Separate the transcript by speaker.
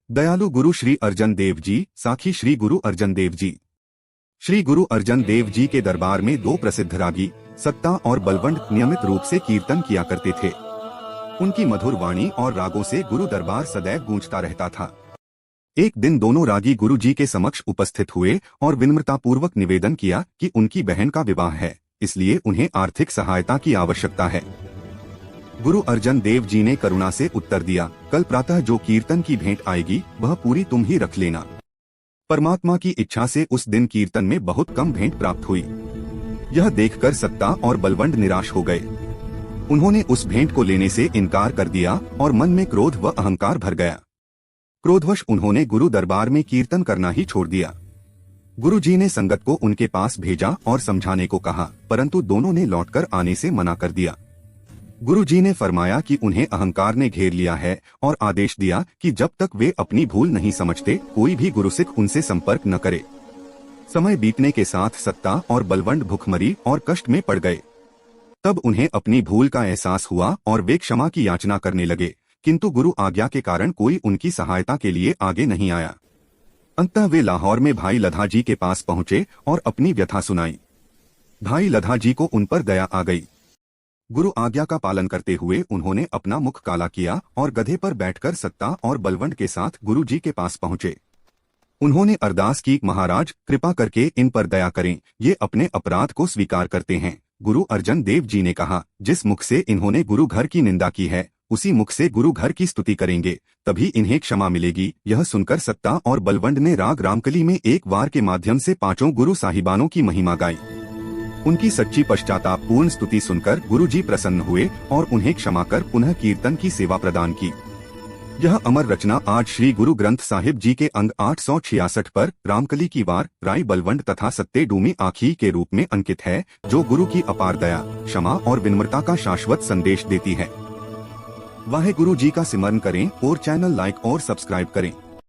Speaker 1: दयालु गुरु श्री अर्जन देव जी, साखी श्री गुरु अर्जन देव जी। श्री गुरु अर्जन देव जी के दरबार में दो प्रसिद्ध रागी सत्ता और बलवंड नियमित रूप से कीर्तन किया करते थे। उनकी मधुर वाणी और रागों से गुरु दरबार सदैव गूंजता रहता था। एक दिन दोनों रागी गुरु जी के समक्ष उपस्थित हुए और विनम्रतापूर्वक निवेदन किया कि उनकी बहन का विवाह है, इसलिए उन्हें आर्थिक सहायता की आवश्यकता है। गुरु अर्जन देव जी ने करुणा से उत्तर दिया, कल प्रातः जो कीर्तन की भेंट आएगी वह पूरी तुम ही रख लेना। परमात्मा की इच्छा से उस दिन कीर्तन में बहुत कम भेंट प्राप्त हुई। यह देखकर सत्ता और बलवंड निराश हो गए। उन्होंने उस भेंट को लेने से इनकार कर दिया और मन में क्रोध व अहंकार भर गया। क्रोधवश उन्होंने गुरु दरबार में कीर्तन करना ही छोड़ दिया। गुरु जी ने संगत को उनके पास भेजा और समझाने को कहा, परंतु दोनों ने लौटकर आने से मना कर दिया। गुरु जी ने फरमाया कि उन्हें अहंकार ने घेर लिया है और आदेश दिया कि जब तक वे अपनी भूल नहीं समझते कोई भी गुरुसिख उनसे संपर्क न करे। समय बीतने के साथ सत्ता और बलवंड भुखमरी और कष्ट में पड़ गए। तब उन्हें अपनी भूल का एहसास हुआ और वे क्षमा की याचना करने लगे, किंतु गुरु आज्ञा के कारण कोई उनकी सहायता के लिए आगे नहीं आया। अंततः वे लाहौर में भाई लधा जी के पास पहुंचे और अपनी व्यथा सुनाई। भाई लधा जी को उन पर दया आ गई। गुरु आज्ञा का पालन करते हुए उन्होंने अपना मुख काला किया और गधे पर बैठकर सत्ता और बलवंड के साथ गुरु जी के पास पहुंचे। उन्होंने अरदास की, महाराज कृपा करके इन पर दया करें, ये अपने अपराध को स्वीकार करते हैं। गुरु अर्जन देव जी ने कहा, जिस मुख से इन्होंने गुरु घर की निंदा की है उसी मुख से गुरु घर की स्तुति करेंगे, तभी इन्हें क्षमा मिलेगी। यह सुनकर सत्ता और बलवंड ने राग रामकली में एक वार के माध्यम से पांचों गुरु साहिबानों की महिमा गाई। उनकी सच्ची पश्चाताप पूर्ण स्तुति सुनकर गुरु जी प्रसन्न हुए और उन्हें क्षमा कर पुनः कीर्तन की सेवा प्रदान की। यह अमर रचना आज श्री गुरु ग्रंथ साहिब जी के अंग 866 पर रामकली की वार राई बलवंड तथा सत्ते डूमी आखी के रूप में अंकित है, जो गुरु की अपार दया, क्षमा और विनम्रता का शाश्वत संदेश देती है। वाहे गुरु जी का सिमरन करें और चैनल लाइक और सब्सक्राइब करें।